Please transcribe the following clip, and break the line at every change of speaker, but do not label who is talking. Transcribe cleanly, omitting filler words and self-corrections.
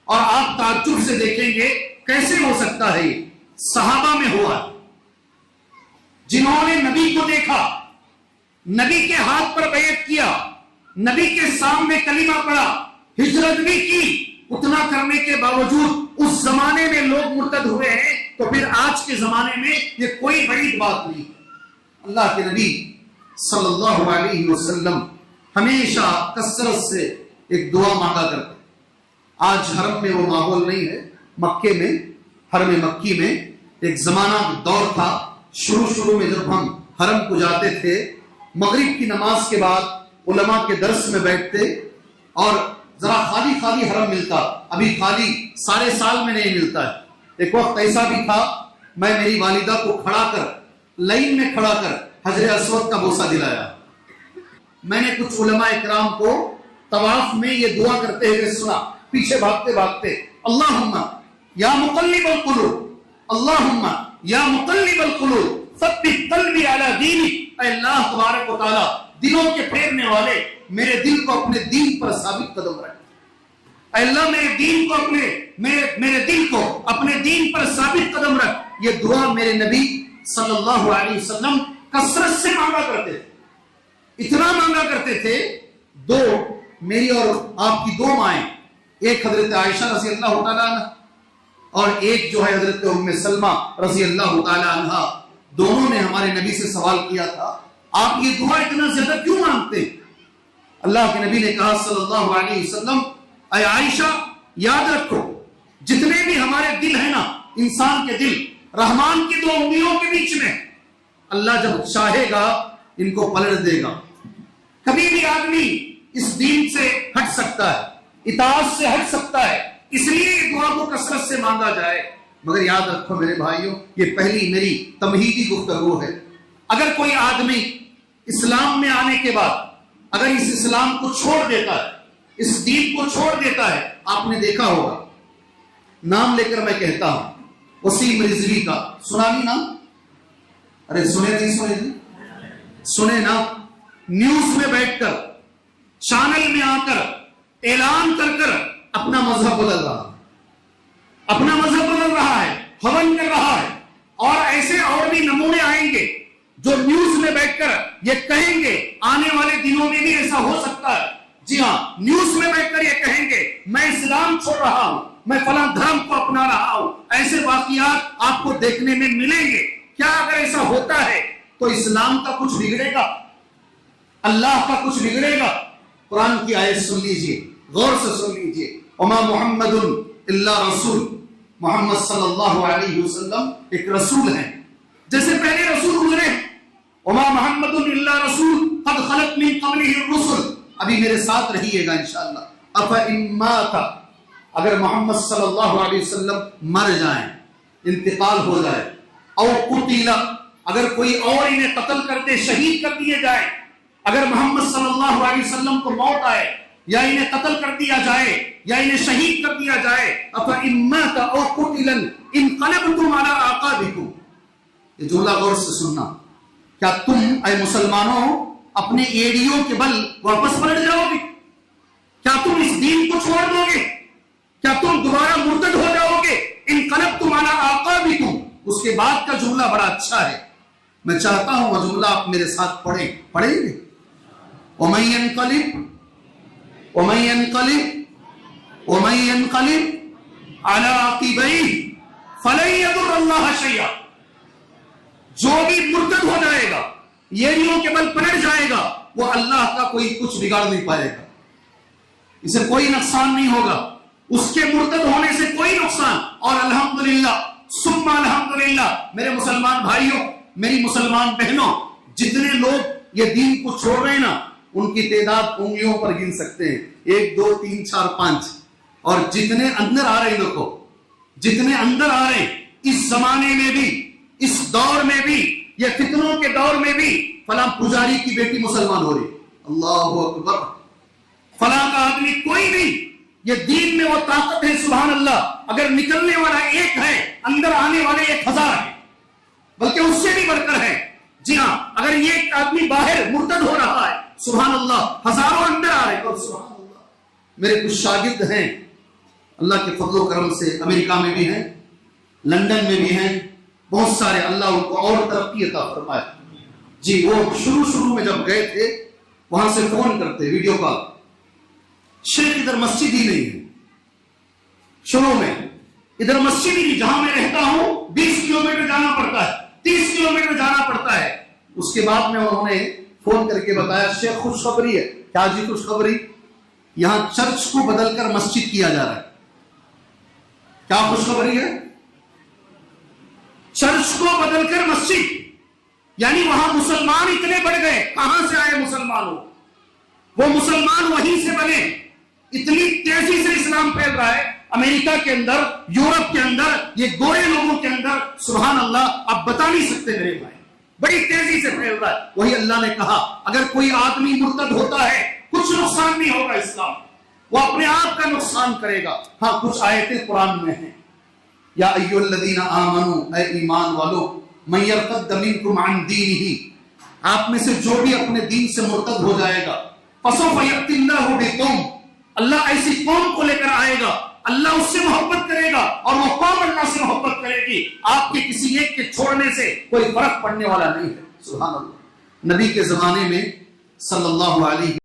اور آپ تعجب سے دیکھیں گے کیسے ہو سکتا ہے یہ صحابہ میں ہوا، جنہوں نے نبی کو دیکھا، نبی کے ہاتھ پر بیعت کیا، نبی کے سامنے کلمہ پڑھا، ہجرت بھی کی، اتنا کرنے کے باوجود اس زمانے میں لوگ مرتد ہوئے ہیں، تو پھر آج کے زمانے میں یہ کوئی بڑی بات نہیں۔ اللہ کے نبی صلی اللہ علیہ وسلم ہمیشہ کثرت سے ایک دعا مانگا کرتے۔ آج حرم میں وہ ماحول نہیں ہے، مکے میں، حرم مکی میں ایک زمانہ دور تھا، شروع میں جب ہم حرم کو جاتے تھے، مغرب کی نماز کے بعد علماء کے درس میں بیٹھتے اور ذرا خالی حرم ملتا، ابھی خالی سارے سال میں نہیں ملتا ہے۔ ایک وقت ایسا بھی تھا، میں میری والدہ کو کھڑا کر لائن میں کھڑا کر حجر اسود کا بوسہ دلایا۔ میں نے کچھ علماء اکرام کو طواف میں یہ دعا کرتے ہوئے سنا، پیچھے بھاگتے بھاگتے، اللہم یا مقلب القلوب، اللہم یا مقلب القلوب ثبت قلبی علی دینک، اے اللہ تبارک و تعالی دلوں کے پھیرنے والے، میرے دل کو اپنے دین پر ثابت قدم رکھ، اے اللہ میرے دل کو اپنے دین پر ثابت قدم رکھ۔ یہ دعا میرے نبی صلی اللہ علیہ وسلم کثرت سے مانگا کرتے تھے، اتنا مانگا کرتے تھے، دو میری اور آپ کی دو مائیں، ایک حضرت عائشہ رضی اللہ تعالیٰ عنہ اور ایک جو ہے حضرت ام سلمہ رضی اللہ تعالیٰ عنہ، دونوں نے ہمارے نبی سے سوال کیا تھا، آپ یہ دعا اتنا زیادہ کیوں مانگتے ہیں؟ اللہ کے نبی نے کہا صلی اللہ علیہ وسلم، اے عائشہ یاد رکھو، جتنے بھی ہمارے دل ہیں نا، انسان کے دل رحمان کی دو انگلیوں کے بیچ میں، اللہ جب چاہے گا ان کو پلٹ دے گا۔ کبھی بھی آدمی اس دین سے ہٹ سکتا ہے، اطاعت سے ہٹ سکتا ہے، اس لیے یہ دعا کو کثرت سے مانگا جائے۔ مگر یاد رکھو میرے بھائیوں، یہ پہلی میری تمہیدی گفتگو ہے۔ اگر کوئی آدمی اسلام میں آنے کے بعد اگر اس اسلام کو چھوڑ دیتا ہے، اس دین کو چھوڑ دیتا ہے، آپ نے دیکھا ہوگا، نام لے کر میں کہتا ہوں، وسیم رضوی کا، سنا نہیں نام؟ ارے سنے نا، نیوز میں بیٹھ کر، چینل میں آ کر اعلان کر اپنا مذہب بدل رہا ہے، ہون کر رہا ہے، اور ایسے اور بھی نمونے آئیں گے جو نیوز میں بیٹھ کر یہ کہیں گے، آنے والے دنوں میں بھی ایسا ہو سکتا ہے۔ جی ہاں، نیوز میں بیٹھ کر یہ کہیں گے میں اسلام چھوڑ رہا ہوں، میں فلاں دھرم کو اپنا رہا ہوں، ایسے واقعات آپ کو دیکھنے میں ملیں گے۔ کیا اگر ایسا ہوتا ہے تو اسلام کا کچھ بگڑے گا؟ اللہ کا کچھ بگڑے گا؟ قرآن کی آیت سن لیجئے، غور سے سن لیجئے، وما محمد الا رسول، محمد صلی اللہ علیہ وسلم ایک رسول ہیں، جیسے پہلے رسول گزرے، وما محمد الا رسول قد خلت من قبلہ الرسل، ابھی میرے ساتھ رہیے گا انشاءاللہ، افإن مات، اگر محمد صلی اللہ علیہ وسلم مر جائیں، انتقال ہو جائے، او قتل، اگر کوئی اور انہیں قتل کر دے، شہید کر دیے جائے، اگر محمد صلی اللہ علیہ وسلم کو موت آئے یا انہیں قتل کر دیا جائے یا انہیں شہید کر دیا جائے، افإن مات او قتل انقلبتم علی اعقابکم، یہ جملہ غور سے سننا، کیا تم اے مسلمانوں اپنے ایڑیوں کے بل واپس پلٹ جاؤ گے؟ کیا تم اس دین کو چھوڑ دو گے؟ کیا تم دوبارہ مرتد ہو جاؤ گے؟ انقلبتم علی اعقابکم، اس کے بعد کا جملہ بڑا اچھا ہے، میں چاہتا ہوں وہ جملہ آپ میرے ساتھ پڑھیں گے، ومن ينقلب على عقبيه فلن يضر الله شيئا، جو بھی مرتد ہو جائے گا، ایڑیوں کے بل پلٹ جائے گا، وہ اللہ کا کوئی کچھ بگاڑ نہیں پائے گا، اسے کوئی نقصان نہیں ہوگا، اس کے مرتد ہونے سے کوئی نقصان۔ اور الحمدللہ ثم الحمدللہ میرے مسلمان بھائیوں، میری مسلمان بہنوں، جتنے لوگ یہ دین کو چھوڑ رہے ہیں نا، ان کی تعداد انگلیوں پر گن سکتے ہیں، 1 2 3 4 5، اور جتنے اندر آ رہے ہیں، دیکھو جتنے اندر آ رہے ہیں، اس زمانے میں بھی، اس دور میں بھی، یہ فتنوں کے دور میں بھی، فلاں پجاری کی بیٹی مسلمان ہو رہی، اللہ اکبر، فلاں کا آدمی، کوئی بھی، یہ دین میں وہ طاقت ہے، سبحان اللہ، اگر نکلنے والا ایک ہے، اندر آنے والے 1000 ہیں، بلکہ اس سے بھی بڑھ کر ہے۔ جی ہاں، اگر یہ ایک آدمی باہر مرتد ہو رہا ہے، سبحان اللہ، ہزاروں اندر آ رہے ہیں، اور سبحان اللہ، میرے کچھ شاگرد ہیں، اللہ کے فضل و کرم سے امریکہ میں بھی ہیں، لندن میں بھی ہیں، بہت سارے، اللہ ان کو اور ترقی عطا فرمائے۔ جی وہ شروع میں جب گئے تھے وہاں سے فون کرتے، ویڈیو کال، شیخ ادھر مسجد ہی نہیں ہے، شروع میں ادھر مسجد ہی نہیں، جہاں میں رہتا ہوں 20 کلومیٹر جانا پڑتا ہے، 30 کلومیٹر جانا پڑتا ہے۔ اس کے بعد میں انہوں نے فون کر کے بتایا شیخ خوشخبری ہے۔ کیا جی خوشخبری؟ یہاں چرچ کو بدل کر مسجد کیا جا رہا ہے۔ کیا خوشخبری ہے؟ چرچ کو بدل کر مسجد، یعنی وہاں مسلمان اتنے بڑھ گئے۔ کہاں سے آئے مسلمان؟ وہ مسلمان وہیں سے بنے۔ اتنی تیزی سے اسلام پھیل رہا ہے امریکہ کے اندر، یورپ کے اندر، یہ گورے لوگوں کے اندر، سبحان اللہ، آپ بتا نہیں سکتے میرے بھائی، بڑی تیزی سے پھیل رہا ہے۔ وہی اللہ نے کہا اگر کوئی آدمی مرتد ہوتا ہے کچھ نقصان نہیں ہوگا اسلام، وہ اپنے آپ کا نقصان کرے گا۔ ہاں کچھ آیتیں قرآن میں ہیں، یا ایھا الذین آمنوا، اے ایمان والو، من یرتد منکم عن دینہ، آپ میں سے جو بھی اپنے دین سے مرتد ہو جائے گا، فسوف یأتی اللہ بقوم، اللہ ایسی قوم کو لے کر آئے گا، اللہ اس سے محبت کرے گا اور وہ قوم اللہ سے محبت کرے گی۔ آپ کے کسی ایک کے چھوڑنے سے کوئی فرق پڑنے والا نہیں ہے۔ سبحان اللہ۔ نبی کے زمانے میں صلی اللہ علیہ